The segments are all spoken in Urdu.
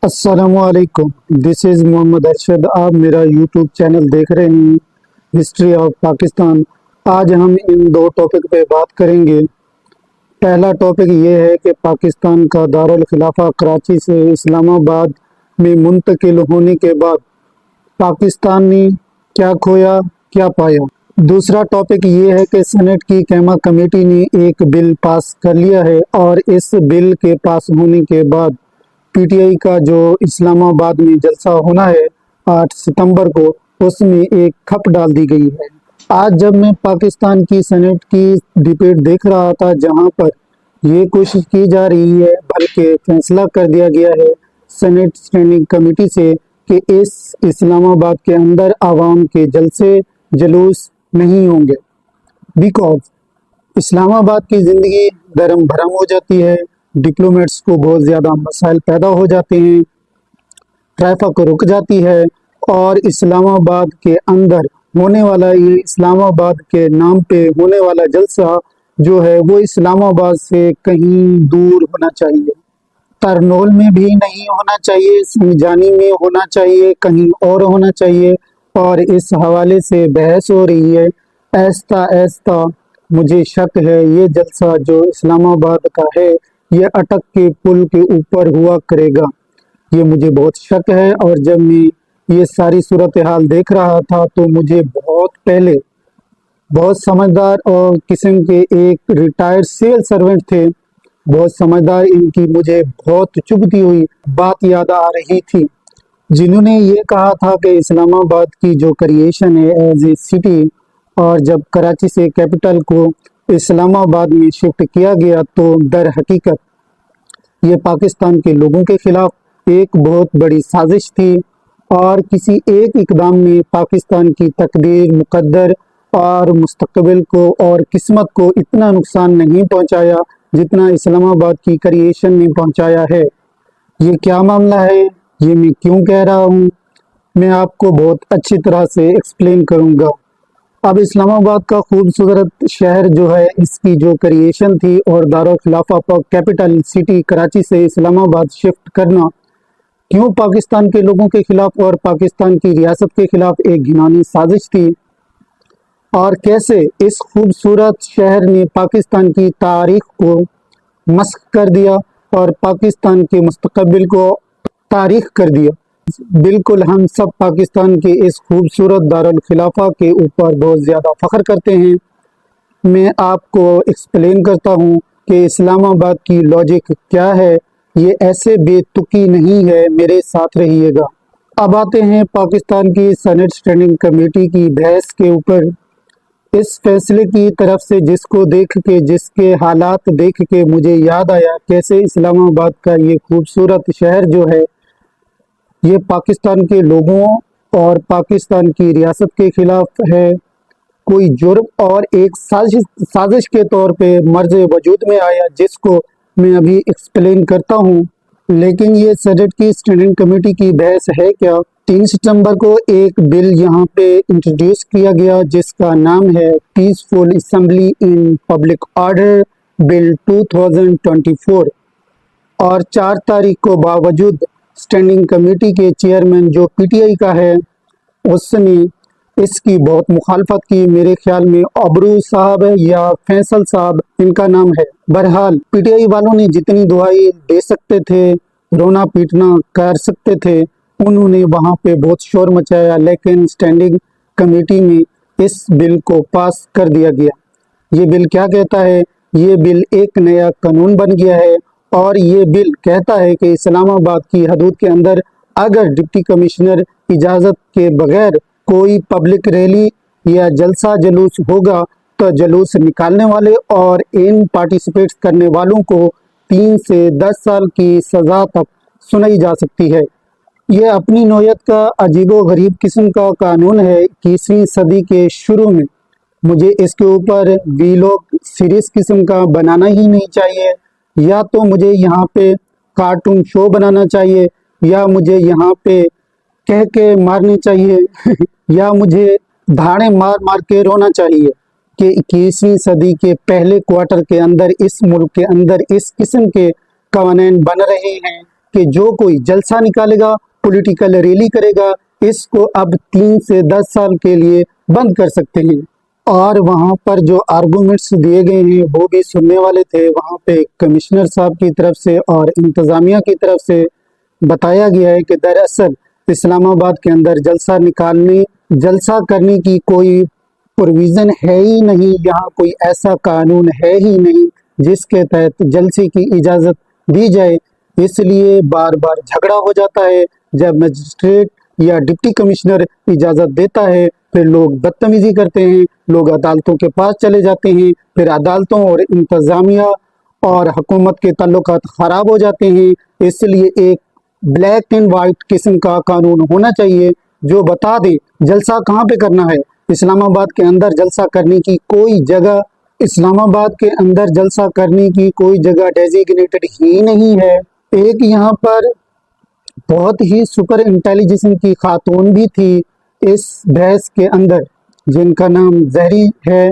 السلام علیکم، دس از محمد ارشد۔ آپ میرا یوٹیوب چینل دیکھ رہے ہیں ہسٹری آف پاکستان۔ آج ہم ان دو ٹاپک پہ بات کریں گے۔ پہلا ٹاپک یہ ہے کہ پاکستان کا دارالخلافہ کراچی سے اسلام آباد میں منتقل ہونے کے بعد پاکستان نے کیا کھویا، کیا پایا۔ دوسرا ٹاپک یہ ہے کہ سینٹ کی قیمہ کمیٹی نے ایک بل پاس کر لیا ہے، اور اس بل کے پاس ہونے کے بعد پی ٹی آئی کا جو اسلام آباد میں جلسہ ہونا ہے 8 ستمبر کو، اس میں ایک کھپ ڈال دی گئی ہے۔ آج جب میں پاکستان کی سینٹ کی ڈبیٹ دیکھ رہا تھا، جہاں پر یہ کوشش کی جا رہی ہے، بلکہ فیصلہ کر دیا گیا ہے سینٹ اسٹینڈنگ کمیٹی سے کہ اس اسلام آباد کے اندر عوام کے جلسے جلوس نہیں ہوں گے، بیکاز اسلام آباد کی زندگی درم بھرم ہو جاتی ہے، ڈپلومیٹس کو بہت زیادہ مسائل پیدا ہو جاتے ہیں، ٹریفک رک جاتی ہے، اور اسلام آباد کے اندر ہونے والا یہ اسلام آباد کے نام پہ ہونے والا جلسہ جو ہے وہ اسلام آباد سے کہیں دور ہونا چاہیے، ترنول میں بھی نہیں ہونا چاہیے، سنجانی میں ہونا چاہیے، کہیں اور ہونا چاہیے، اور اس حوالے سے بحث ہو رہی ہے۔ ایستا ایستا مجھے شک ہے یہ جلسہ جو اسلام آباد کا ہے یہ اٹک کے پل کے اوپر ہوا کرے گا، یہ مجھے بہت شک ہے۔ اور جب میں یہ ساری صورتحال دیکھ رہا تھا تو مجھے بہت پہلے بہت سمجھدار اور قسم کے ایک ریٹائرڈ سول سرونٹ تھے، بہت سمجھدار، ان کی مجھے بہت چبھتی ہوئی بات یاد آ رہی تھی، جنہوں نے یہ کہا تھا کہ اسلام آباد کی جو کریشن ہے ایز اے سٹی، اور جب کراچی سے کیپٹل کو اسلام آباد میں شفٹ کیا گیا تو در حقیقت یہ پاکستان کے لوگوں کے خلاف ایک بہت بڑی سازش تھی، اور کسی ایک اقدام نے پاکستان کی تقدیر، مقدر اور مستقبل کو اور قسمت کو اتنا نقصان نہیں پہنچایا جتنا اسلام آباد کی کریشن نے پہنچایا ہے۔ یہ کیا معاملہ ہے، یہ میں کیوں کہہ رہا ہوں، میں آپ کو بہت اچھی طرح سے ایکسپلین کروں گا۔ اب اسلام آباد کا خوبصورت شہر جو ہے، اس کی جو کریشن تھی اور دارالخلافہ کیپٹل سٹی کراچی سے اسلام آباد شفٹ کرنا کیوں پاکستان کے لوگوں کے خلاف اور پاکستان کی ریاست کے خلاف ایک گھناؤنی سازش تھی، اور کیسے اس خوبصورت شہر نے پاکستان کی تاریخ کو مسخ کر دیا اور پاکستان کے مستقبل کو تاریخ کر دیا۔ بالکل ہم سب پاکستان کے اس خوبصورت دارالخلافہ کے اوپر بہت زیادہ فخر کرتے ہیں۔ میں آپ کو ایکسپلین کرتا ہوں کہ اسلام آباد کی لاجک کیا ہے، یہ ایسے بے تکی نہیں ہے، میرے ساتھ رہیے گا۔ اب آتے ہیں پاکستان کی سینٹ اسٹینڈنگ کمیٹی کی بحث کے اوپر۔ اس فیصلے کی طرف سے جس کو دیکھ کے، جس کے حالات دیکھ کے مجھے یاد آیا کیسے اسلام آباد کا یہ خوبصورت شہر جو ہے یہ پاکستان کے لوگوں اور پاکستان کی ریاست کے خلاف ہے، کوئی جرم اور ایک سازش کے طور پہ مرز وجود میں آیا، جس کو میں ابھی ایکسپلین کرتا ہوں۔ لیکن یہ سینٹ کی اسٹینڈنگ کمیٹی کی بحث ہے کیا؟ 3 ستمبر کو ایک بل یہاں پہ انٹروڈیوس کیا گیا جس کا نام ہے peaceful assembly in public order bill 2024، اور 4 تاریخ کو باوجود اسٹینڈنگ کمیٹی کے چیئرمین جو پی ٹی آئی کا ہے اس نے اس کی بہت مخالفت کی۔ میرے خیال میں ابرو صاحب ہے یا فیصل صاحب ان کا نام ہے۔ بہرحال پی ٹی آئی والوں نے جتنی دعائی دے سکتے تھے، رونا پیٹنا کر سکتے تھے، انہوں نے وہاں پہ بہت شور مچایا، لیکن اسٹینڈنگ کمیٹی میں اس بل کو پاس کر دیا گیا۔ یہ بل کیا کہتا ہے؟ یہ بل ایک نیا قانون بن گیا ہے، اور یہ بل کہتا ہے کہ اسلام آباد کی حدود کے اندر اگر ڈپٹی کمشنر اجازت کے بغیر کوئی پبلک ریلی یا جلسہ جلوس ہوگا تو جلوس نکالنے والے اور ان پارٹیسپیٹ کرنے والوں کو 3 سے 10 سال کی سزا تک سنائی جا سکتی ہے۔ یہ اپنی نوعیت کا عجیب و غریب قسم کا قانون ہے 21ویں صدی کے شروع میں۔ مجھے اس کے اوپر ویلوگ سیریز قسم کا بنانا ہی نہیں چاہیے، یا تو مجھے یہاں پہ کارٹون شو بنانا چاہیے، یا مجھے یہاں پہ کہہ کے مارنی چاہیے یا مجھے دھاڑے مار مار کے رونا چاہیے کہ 21ویں صدی کے پہلے کوارٹر کے اندر اس ملک کے اندر اس قسم کے قوانین بن رہے ہیں کہ جو کوئی جلسہ نکالے گا، پولیٹیکل ریلی کرے گا، اس کو اب 3 سے 10 سال کے لیے بند کر سکتے ہیں۔ اور وہاں پر جو آرگومنٹس دیے گئے ہیں وہ بھی سننے والے تھے۔ وہاں پہ کمشنر صاحب کی طرف سے اور انتظامیہ کی طرف سے بتایا گیا ہے کہ دراصل اسلام آباد کے اندر جلسہ کرنے کی کوئی پروویژن ہے ہی نہیں، یہاں کوئی ایسا قانون ہے ہی نہیں جس کے تحت جلسے کی اجازت دی جائے۔ اس لیے بار بار جھگڑا ہو جاتا ہے۔ جب مجسٹریٹ یا ڈپٹی کمشنر اجازت دیتا ہے، پھر لوگ بدتمیزی کرتے ہیں، لوگ عدالتوں کے پاس چلے جاتے ہیں، پھر عدالتوں اور انتظامیہ اور حکومت کے تعلقات خراب ہو جاتے ہیں۔ اس لیے ایک بلیک اینڈ وائٹ قسم کا قانون ہونا چاہیے جو بتا دے جلسہ کہاں پہ کرنا ہے۔ اسلام آباد کے اندر جلسہ کرنے کی کوئی جگہ ڈیزیگنیٹڈ ہی نہیں ہے۔ ایک یہاں پر بہت ہی سپر انٹیلیجنس کی خاتون بھی تھی اس بحث کے اندر، جن کا نام زہری ہے،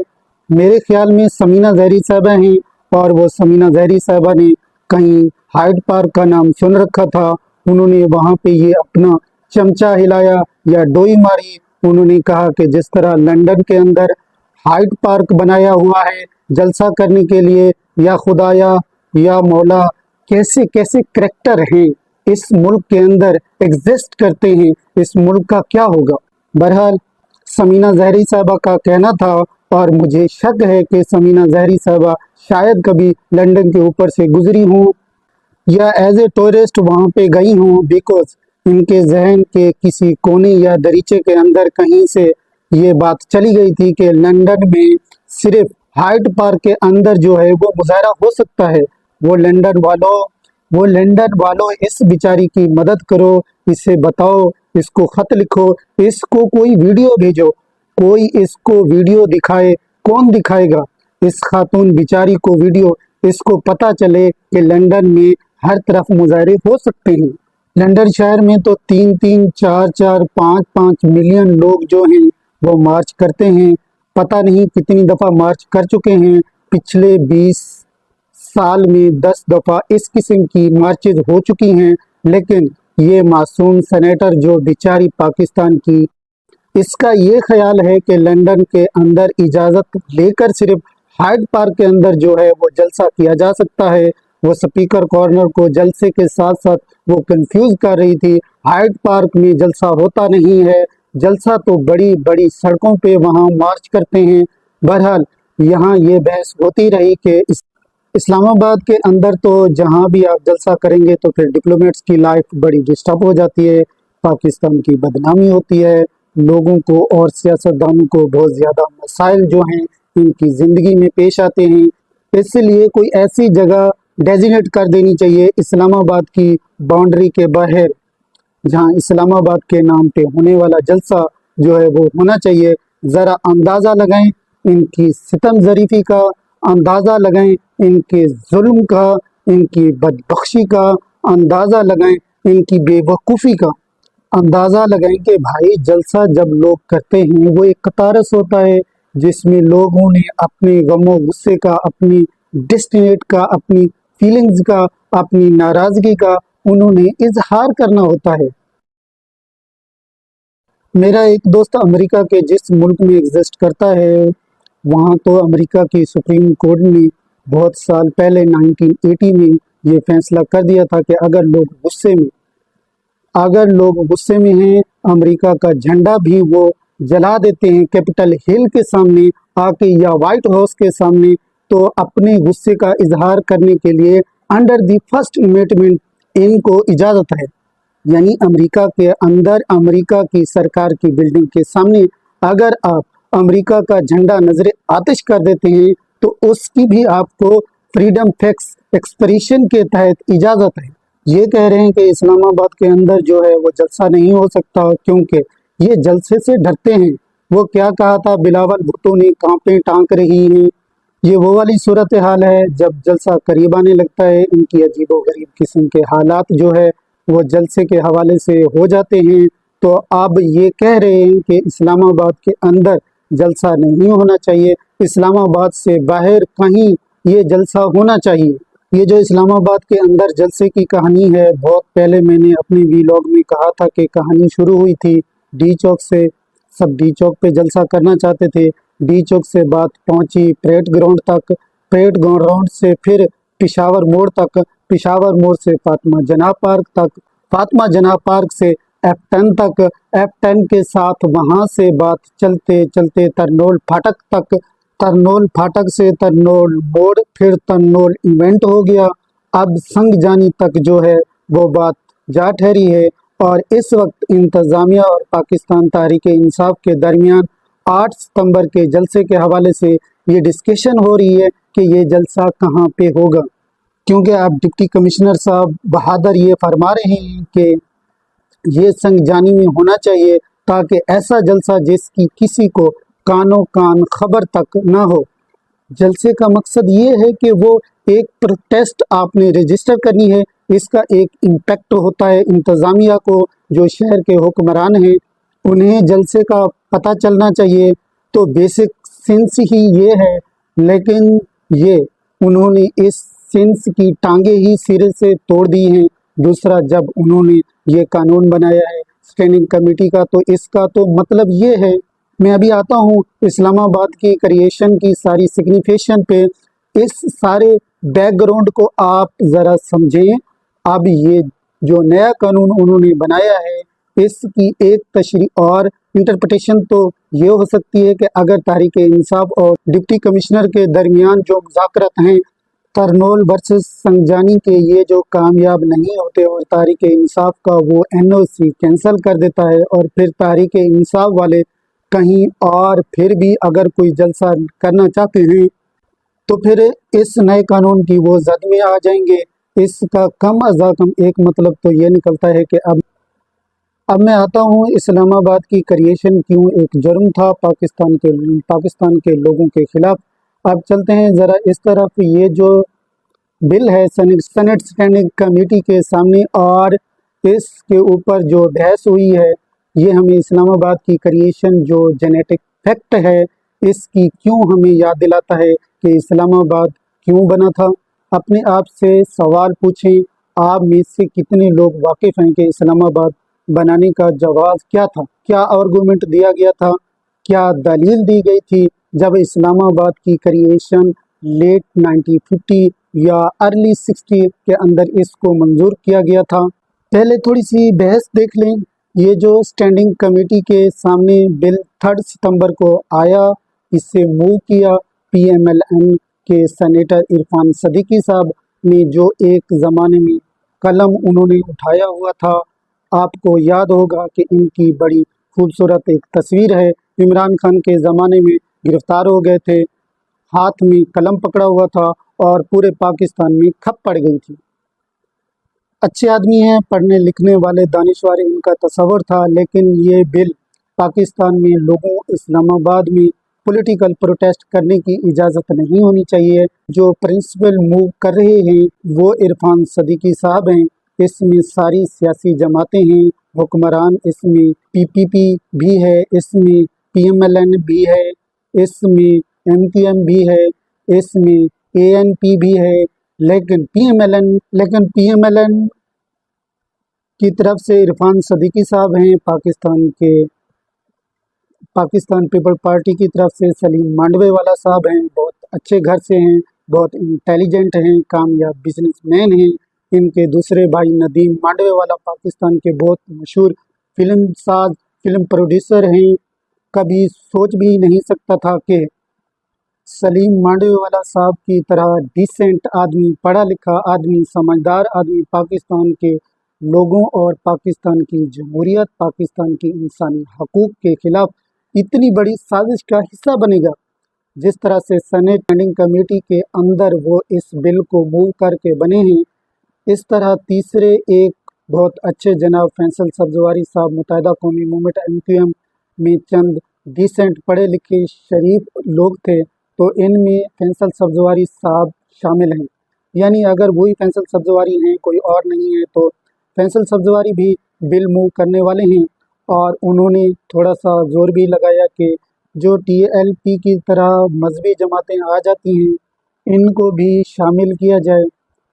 میرے خیال میں سمینہ زہری صاحبہ ہیں، اور وہ سمینہ زہری صاحبہ نے کہیں ہائیڈ پارک کا نام سن رکھا تھا۔ انہوں نے وہاں پہ یہ اپنا چمچہ ہلایا یا ڈوئی ماری۔ انہوں نے کہا کہ جس طرح لندن کے اندر ہائیڈ پارک بنایا ہوا ہے جلسہ کرنے کے لیے، یا خدایا یا مولا، کیسے کیسے کریکٹر ہیں اس ملک کے اندر ایگزسٹ کرتے ہیں، اس ملک کا کیا ہوگا۔ بہرحال سمینہ زہری صاحبہ کا کہنا تھا، اور مجھے شک ہے کہ سمینہ زہری صاحبہ شاید کبھی لندن کے اوپر سے گزری ہوں یا ایز اے ٹورسٹ وہاں پہ گئی ہوں، بیکاز ان کے ذہن کے کسی کونے یا دریچے کے اندر کہیں سے یہ بات چلی گئی تھی کہ لندن میں صرف ہائیڈ پارک کے اندر جو ہے وہ مظاہرہ ہو سکتا ہے۔ وہ لندن والوں اس بیچاری کی مدد کرو، اسے بتاؤ، اس کو خط لکھو، اس کو کوئی ویڈیو بھیجو، کوئی اس کو ویڈیو دکھائے۔ کون دکھائے گا اس خاتون بیچاری کو ویڈیو؟ اس کو پتا چلے کہ لندن میں ہر طرف مظاہرے ہو سکتے ہیں۔ لندن شہر میں تو 3 4 5 ملین لوگ جو ہیں وہ مارچ کرتے ہیں۔ پتہ نہیں کتنی دفعہ مارچ کر چکے ہیں، پچھلے 20 سال میں 10 دفعہ اس قسم کی مارچز ہو چکی ہیں، لیکن یہ معصوم سینیٹر جو بیچاری پاکستان کی، اس کا یہ خیال ہے کہ لندن کے اندر اجازت لے کر صرف ہائیڈ پارک کے اندر جو ہے وہ جلسہ کیا جا سکتا ہے۔ وہ سپیکر کارنر کو جلسے کے ساتھ ساتھ وہ کنفیوز کر رہی تھی۔ ہائیڈ پارک میں جلسہ ہوتا نہیں ہے، جلسہ تو بڑی بڑی سڑکوں پہ وہاں مارچ کرتے ہیں۔ بہرحال یہاں یہ بحث ہوتی رہی کہ اسلام آباد کے اندر تو جہاں بھی آپ جلسہ کریں گے تو پھر ڈپلومیٹس کی لائف بڑی ڈسٹرب ہو جاتی ہے، پاکستان کی بدنامی ہوتی ہے، لوگوں کو اور سیاستدانوں کو بہت زیادہ مسائل جو ہیں ان کی زندگی میں پیش آتے ہیں۔ اس لیے کوئی ایسی جگہ ڈیزیگنیٹ کر دینی چاہیے اسلام آباد کی باؤنڈری کے باہر، جہاں اسلام آباد کے نام پہ ہونے والا جلسہ جو ہے وہ ہونا چاہیے۔ ذرا اندازہ لگائیں ان کی ستم ظریفی کا، اندازہ لگائیں ان کے ظلم کا، ان کی بدبخشی کا، اندازہ لگائیں ان کی بے وقوفی کا، اندازہ لگائیں کہ بھائی جلسہ جب لوگ کرتے ہیں وہ ایک قطارس ہوتا ہے جس میں لوگوں نے اپنے غم و غصے کا، اپنی ڈسٹینیٹ کا، اپنی فیلنگز کا، اپنی ناراضگی کا انہوں نے اظہار کرنا ہوتا ہے۔ میرا ایک دوست امریکہ کے جس ملک میں ایگزسٹ کرتا ہے، وہاں تو امریکہ کی سپریم کورٹ نے بہت سال پہلے 1980 میں یہ فیصلہ کر دیا تھا کہ اگر لوگ غصے میں ہیں، امریکہ کا جھنڈا بھی وہ جلا دیتے ہیں کیپٹل ہل کے سامنے آ کے یا وائٹ ہاؤس کے سامنے، تو اپنے غصے کا اظہار کرنے کے لیے انڈر دی فرسٹ امینڈمنٹ ان کو اجازت ہے۔ یعنی امریکہ کے اندر امریکہ کی سرکار کی بلڈنگ کے سامنے اگر آپ امریکہ کا جھنڈا نظر آتش کر دیتے ہیں تو اس کی بھی آپ کو فریڈم فیکس ایکسپریشن کے تحت اجازت ہے۔ یہ کہہ رہے ہیں کہ اسلام آباد کے اندر جو ہے وہ جلسہ نہیں ہو سکتا کیونکہ یہ جلسے سے ڈرتے ہیں۔ وہ کیا کہا تھا بلاول بھٹو نے، کانپیں ٹانک رہی ہیں۔ یہ وہ والی صورتحال ہے جب جلسہ قریب آنے لگتا ہے، ان کی عجیب و غریب قسم کے حالات جو ہے وہ جلسے کے حوالے سے ہو جاتے ہیں۔ تو اب یہ کہہ رہے ہیں کہ اسلام آباد کے اندر جلسہ نہیں ہونا چاہیے، اسلام آباد سے باہر کہیں یہ جلسہ ہونا چاہیے۔ یہ جو اسلام آباد کے اندر جلسے کی کہانی ہے، بہت پہلے میں نے اپنے ویلاگ میں کہا تھا کہ کہانی شروع ہوئی تھی ڈی چوک سے۔ سب ڈی چوک پہ جلسہ کرنا چاہتے تھے، ڈی چوک سے بات پہنچی پریڈ گراؤنڈ تک، پریڈ گراؤنڈ سے پھر پشاور موڑ تک، پشاور موڑ سے فاطمہ جناح پارک تک، فاطمہ جناح پارک سے F10 تک، F10 کے ساتھ وہاں سے بات چلتے چلتے ترنول پھاٹک تک، ترنول پھاٹک سے ترنول موڑ، پھر ترنول ایونٹ ہو گیا، اب سنگ جانی تک جو ہے وہ بات جا ٹھہری ہے۔ اور اس وقت انتظامیہ اور پاکستان تحریک انصاف کے درمیان 8 ستمبر کے جلسے کے حوالے سے یہ ڈسکشن ہو رہی ہے کہ یہ جلسہ کہاں پہ ہوگا، کیونکہ اب ڈپٹی کمشنر صاحب بہادر یہ فرما رہے ہیں کہ یہ سنگ جانی میں ہونا چاہیے تاکہ ایسا جلسہ جس کی کسی کو کانوں کان خبر تک نہ ہو۔ جلسے کا مقصد یہ ہے کہ وہ ایک پروٹیسٹ آپ نے رجسٹر کرنی ہے، اس کا ایک امپیکٹ ہوتا ہے انتظامیہ کو، جو شہر کے حکمران ہیں انہیں جلسے کا پتہ چلنا چاہیے۔ تو بیسک سینس ہی یہ ہے، لیکن یہ انہوں نے اس سینس کی ٹانگیں ہی سرے سے توڑ دی ہیں۔ دوسرا، جب انہوں نے یہ قانون بنایا ہے اسٹینڈنگ کمیٹی کا، تو اس کا تو مطلب یہ ہے، میں ابھی آتا ہوں اسلام آباد کی کریشن کی ساری سگنیفیکیشن پہ۔ اس سارے بیک گراؤنڈ کو آپ ذرا سمجھیں۔ اب یہ جو نیا قانون انہوں نے بنایا ہے، اس کی ایک تشریح اور انٹرپریٹیشن تو یہ ہو سکتی ہے کہ اگر تحریک انصاف اور ڈپٹی کمشنر کے درمیان جو مذاکرات ہیں ترنول ورسز سنگجانی کے، یہ جو کامیاب نہیں ہوتے اور تحریک انصاف کا وہ NOC کینسل کر دیتا ہے، اور پھر تحریک انصاف والے کہیں اور پھر بھی اگر کوئی جلسہ کرنا چاہتے ہیں تو پھر اس نئے قانون کی وہ زد میں آ جائیں گے۔ اس کا کم از کم ایک مطلب تو یہ نکلتا ہے کہ اب میں آتا ہوں اسلام آباد کی کریشن کیوں ایک جرم تھا پاکستان کے لوگوں کے خلاف۔ اب چلتے ہیں ذرا اس طرف۔ یہ جو بل ہے سینٹ اسٹینڈنگ کمیٹی کے سامنے، اور اس کے اوپر جو بحث ہوئی ہے، یہ ہمیں اسلام آباد کی کریشن جو جینیٹک فیکٹ ہے، اس کی کیوں ہمیں یاد دلاتا ہے کہ اسلام آباد کیوں بنا تھا۔ اپنے آپ سے سوال پوچھیں، آپ میں سے کتنے لوگ واقف ہیں کہ اسلام آباد بنانے کا جواز کیا تھا، کیا آرگومنٹ دیا گیا تھا، کیا دلیل دی گئی تھی جب اسلام آباد کی کریشن لیٹ 1950 یا ارلی 60 کے اندر اس کو منظور کیا گیا تھا۔ پہلے تھوڑی سی بحث دیکھ لیں۔ یہ جو اسٹینڈنگ کمیٹی کے سامنے بل 3 ستمبر کو آیا، اس سے موو کیا PMLN کے سینیٹر عرفان صدیقی صاحب نے، جو ایک زمانے میں قلم انہوں نے اٹھایا ہوا تھا۔ آپ کو یاد ہوگا کہ ان کی بڑی خوبصورت ایک تصویر ہے، عمران خان کے زمانے میں گرفتار ہو گئے تھے، ہاتھ میں قلم پکڑا ہوا تھا اور پورے پاکستان میں کھپ پڑ گئی تھی۔ اچھے آدمی ہیں، پڑھنے لکھنے والے، دانشور ان کا تصور تھا، لیکن یہ بل پاکستان میں لوگوں اسلام آباد میں پولیٹیکل پروٹیسٹ کرنے کی اجازت نہیں ہونی چاہیے۔ جو پرنسپل موو کر رہے ہیں وہ عرفان صدیقی صاحب ہیں، اس میں ساری سیاسی جماعتیں ہیں، حکمران، اس میں PPP بھی ہے، اس میں PMLN بھی ہے، اس میں MQM بھی ہے، اس میں ANP بھی ہے، لیکن PMLN کی طرف سے عرفان صدیقی صاحب ہیں، پاکستان پیپل پارٹی کی طرف سے سلیم مانڈوے والا صاحب ہیں، بہت اچھے گھر سے ہیں، بہت انٹیلیجنٹ ہیں، کامیاب بزنس مین ہیں۔ ان کے دوسرے بھائی ندیم مانڈوے والا پاکستان کے بہت مشہور فلم ساز، فلم پروڈیوسر ہیں۔ کبھی سوچ بھی نہیں سکتا تھا کہ سلیم مانڈوے والا صاحب کی طرح ڈیسنٹ آدمی، پڑھا لکھا آدمی، سمجھدار آدمی پاکستان کے لوگوں اور پاکستان کی جمہوریت، پاکستان کی انسانی حقوق کے خلاف اتنی بڑی سازش کا حصہ بنے گا۔ جس طرح سے سینٹ اسٹینڈنگ کمیٹی کے اندر وہ اس بل کو موو کر کے بنے ہیں، اس طرح تیسرے ایک بہت اچھے جناب فیصل سبزواری صاحب متحدہ قومی موومنٹ MQM میں چند ڈیسنٹ پڑھے لکھے شریف لوگ تھے، تو ان میں فیصل سبزواری صاحب شامل ہیں۔ یعنی اگر وہی فیصل سبزواری ہیں، کوئی اور نہیں ہے، تو فیصل سبزواری بھی بل موو کرنے والے ہیں، اور انہوں نے تھوڑا سا زور بھی لگایا کہ جو TLP کی طرح مذہبی جماعتیں آ جاتی ہیں ان کو بھی شامل کیا جائے۔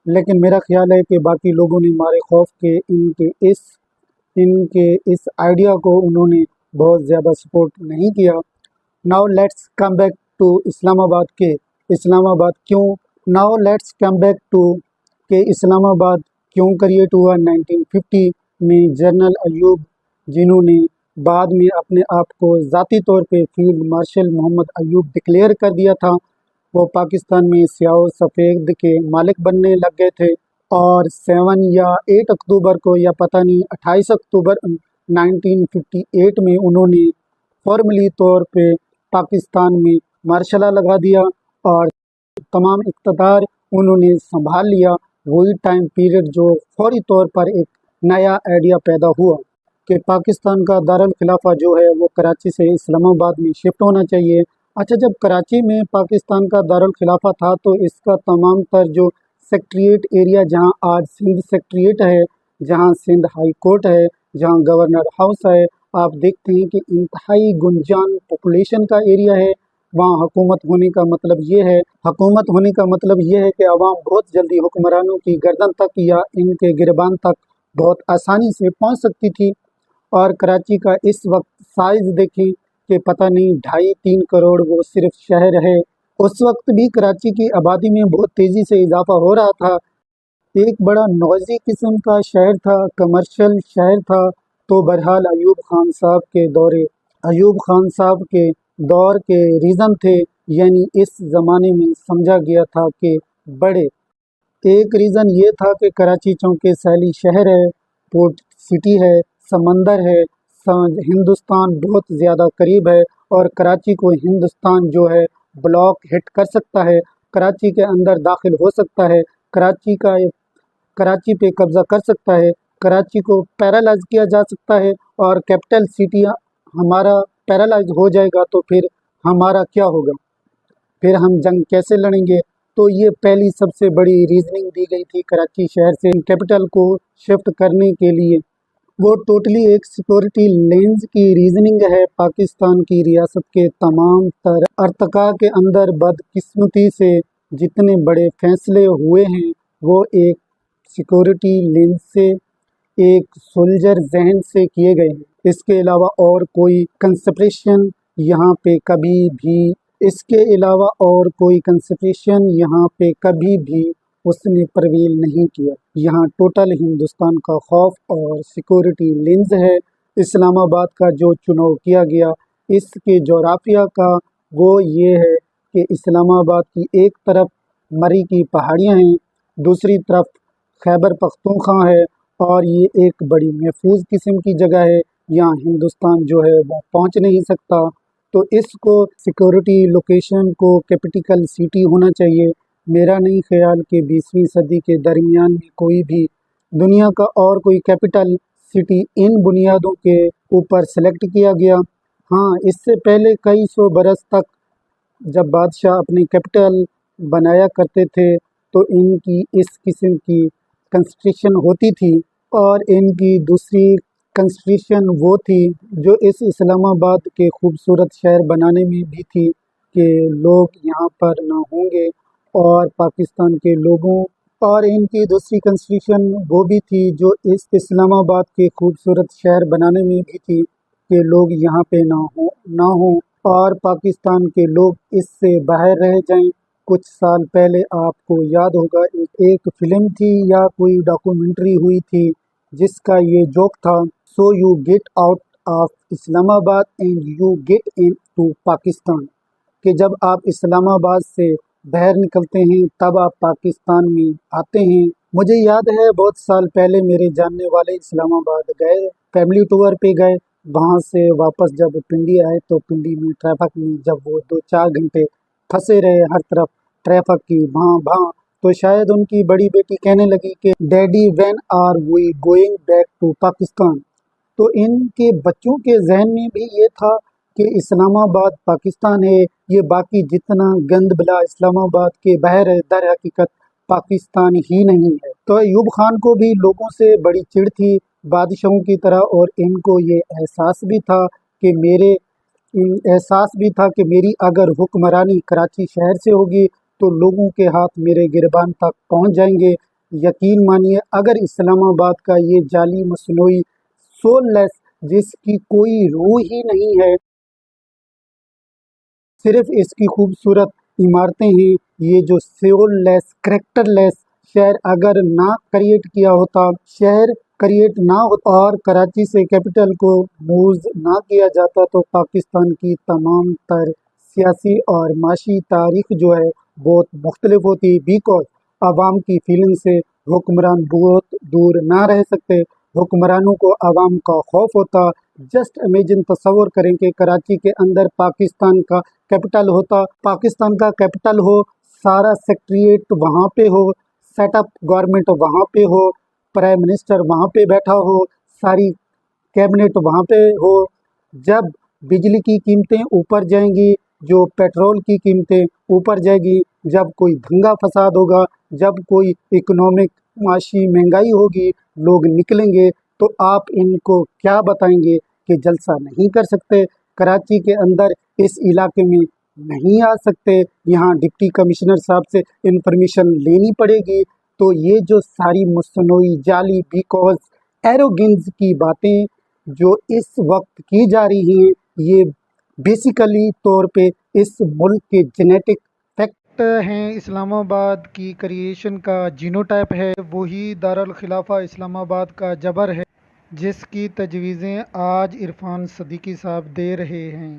لیکن میرا خیال ہے کہ باقی لوگوں نے مارے خوف کے ان کے اس آئیڈیا کو انہوں نے بہت زیادہ سپورٹ نہیں کیا۔ Now let's come back to Islamabad کے اسلام آباد کیوں now let's come back to کہ اسلام آباد کیوں کریٹ ہوا 1950 میں۔ جنرل ایوب، جنہوں نے بعد میں اپنے آپ کو ذاتی طور پہ فیلڈ مارشل محمد ایوب ڈکلیئر کر دیا تھا، وہ پاکستان میں سیاہ و سفید کے مالک بننے لگ گئے تھے، اور 7 یا 8 اکتوبر کو، یا پتہ نہیں 28 اکتوبر 1958 میں انہوں نے فارملی طور پہ پاکستان میں مارشلہ لگا دیا اور تمام اقتدار انہوں نے سنبھال لیا۔ وہی ٹائم پیریڈ جو فوری طور پر ایک نیا آئیڈیا پیدا ہوا کہ پاکستان کا دارالخلافہ جو ہے وہ کراچی سے اسلام آباد میں شفٹ ہونا چاہیے۔ اچھا، جب کراچی میں پاکستان کا دارالخلافہ تھا تو اس کا تمام تر جو سیکٹریٹ ایریا، جہاں آج سندھ سیکٹریٹ ہے، جہاں سندھ ہائی کورٹ ہے، جہاں گورنر ہاؤس ہے، آپ دیکھتے ہیں کہ انتہائی گنجان پاپولیشن کا ایریا ہے۔ وہاں حکومت ہونے کا مطلب یہ ہے کہ عوام بہت جلدی حکمرانوں کی گردن تک یا ان کے گربان تک بہت آسانی سے پہنچ سکتی تھی۔ اور کراچی کا اس وقت سائز دیکھیں کہ پتہ نہیں 2.5-3 کروڑ وہ صرف شہر ہے۔ اس وقت بھی کراچی کی آبادی میں بہت تیزی سے اضافہ ہو رہا تھا، ایک بڑا نوزی قسم کا شہر تھا، کمرشل شہر تھا۔ تو بہرحال ایوب خان صاحب کے دور کے ریزن تھے، یعنی اس زمانے میں سمجھا گیا تھا کہ بڑے ایک ریزن یہ تھا کہ کراچی چونکہ سیلی شہر ہے، پورٹ سٹی ہے، سمندر ہے، ہندوستان بہت زیادہ قریب ہے، اور کراچی کو ہندوستان جو ہے بلاک ہٹ کر سکتا ہے، کراچی کے اندر داخل ہو سکتا ہے، کراچی پہ قبضہ کر سکتا ہے، کراچی کو پیرالائز کیا جا سکتا ہے، اور کیپٹل سٹی ہمارا پیرالائز ہو جائے گا تو پھر ہمارا کیا ہوگا، پھر ہم جنگ کیسے لڑیں گے۔ تو یہ پہلی سب سے بڑی ریزننگ دی گئی تھی کراچی شہر سے کیپٹل کو شفٹ کرنے کے لیے۔ وہ ٹوٹلی ایک سیکورٹی لینز کی ریزننگ ہے۔ پاکستان کی ریاست کے تمام تر ارتقاء کے اندر بدقسمتی سے جتنے بڑے فیصلے ہوئے ہیں وہ ایک سیکورٹی لینز سے، ایک سولجر ذہن سے کیے گئے ہیں۔ اس کے علاوہ اور کوئی کنسپریشن یہاں پہ کبھی بھی اس نے پرویل نہیں کیا۔ یہاں ٹوٹل ہندوستان کا خوف اور سیکورٹی لینز ہے۔ اسلام آباد کا جو چناؤ کیا گیا، اس کے جغرافیہ کا وہ یہ ہے کہ اسلام آباد کی ایک طرف مری کی پہاڑیاں ہیں، دوسری طرف خیبر پختونخوا ہے، اور یہ ایک بڑی محفوظ قسم کی جگہ ہے، یہاں ہندوستان جو ہے وہ پہنچ نہیں سکتا۔ تو اس کو سیکورٹی لوکیشن کو کیپٹل سٹی ہونا چاہیے۔ میرا نہیں خیال کہ 20ویں صدی کے درمیان میں کوئی بھی دنیا کا اور کوئی کیپٹل سٹی ان بنیادوں کے اوپر سلیکٹ کیا گیا۔ ہاں، اس سے پہلے کئی سو برس تک جب بادشاہ اپنے کیپٹل بنایا کرتے تھے تو ان کی اس قسم کی کنسٹرکشن ہوتی تھی، اور ان کی دوسری کنسٹرکشن وہ تھی جو اس اسلام آباد کے خوبصورت شہر بنانے میں بھی تھی کہ لوگ یہاں پر نہ ہوں گے، اور پاکستان کے لوگوں، اور ان کی دوسری کنسٹرکشن وہ بھی تھی جو اس اسلام آباد کے خوبصورت شہر بنانے میں بھی تھی کہ لوگ یہاں پہ نہ ہوں اور پاکستان کے لوگ اس سے باہر رہ جائیں۔ کچھ سال پہلے آپ کو یاد ہوگا ایک فلم تھی یا کوئی ڈاکومنٹری ہوئی تھی جس کا یہ جوک تھا، so you get out of Islamabad and you get into Pakistan, کہ جب آپ اسلام آباد سے باہر نکلتے ہیں تب آپ پاکستان میں آتے ہیں۔ مجھے یاد ہے بہت سال پہلے میرے جاننے والے اسلام آباد گئے، فیملی ٹور پہ گئے، وہاں سے واپس جب پنڈی آئے تو پنڈی میں ٹریفک میں جب وہ 2-4 گھنٹے پھنسے رہے، ہر طرف ٹریفک کی بھاں بھاں، تو شاید ان کی بڑی بیٹی کہنے لگی کہ daddy when are we going back to Pakistan. تو ان کے بچوں کے ذہن میں بھی یہ تھا کہ اسلام آباد پاکستان ہے، یہ باقی جتنا گند بلا اسلام آباد کے باہر ہے در حقیقت پاکستان ہی نہیں ہے۔ تو ایوب خان کو بھی لوگوں سے بڑی چڑ تھی بادشاہوں کی طرح، اور ان کو یہ احساس بھی تھا کہ میری اگر حکمرانی کراچی شہر سے ہوگی تو لوگوں کے ہاتھ میرے گربان تک پہنچ جائیں گے، یقین مانیے اگر اسلام آباد کا یہ جعلی مصنوعی سول لیس جس کی کوئی روح ہی نہیں ہے، صرف اس کی خوبصورت عمارتیں ہیں، یہ جو سول لیس کریکٹر لیس شہر اگر نہ کریٹ کیا ہوتا، شہر کریٹ نہ ہوتا اور کراچی سے کیپٹل کو موز نہ کیا جاتا تو پاکستان کی تمام تر سیاسی اور معاشی تاریخ جو ہے بہت مختلف ہوتی، بیکاز عوام کی فیلنگ سے حکمران بہت دور نہ رہ سکتے، حکمرانوں کو عوام کا خوف ہوتا۔ جسٹ امیجن تصور کریں کہ کراچی کے اندر پاکستان کا کیپٹل ہوتا، پاکستان کا کیپٹل ہو، سارا سیکٹریٹ وہاں پہ ہو، سیٹ اپ گورنمنٹ وہاں پہ ہو، پرائم منسٹر وہاں پہ بیٹھا ہو، ساری کیبنٹ وہاں پہ ہو۔ جب بجلی کی قیمتیں اوپر جائیں گی، جو پیٹرول کی قیمتیں اوپر جائیں گی، جب کوئی دھنگا فساد ہوگا، جب کوئی اکنامک معاشی مہنگائی ہوگی، لوگ نکلیں گے تو آپ ان کو کیا بتائیں گے کہ جلسہ نہیں کر سکتے، کراچی کے اندر اس علاقے میں نہیں آ سکتے، یہاں ڈپٹی کمشنر صاحب سے انفارمیشن لینی پڑے گی۔ تو یہ جو ساری مصنوعی جعلی بیکاز ایروگنز کی باتیں جو اس وقت کی جا رہی ہیں، یہ بیسیکلی طور پہ اس ملک کے جینیٹک فیکٹ ہیں۔ اسلام آباد کی کریشن کا جینوٹائپ ہے، وہی دارالخلافہ اسلام آباد کا جبر ہے، جس کی تجویزیں آج عرفان صدیقی صاحب دے رہے ہیں۔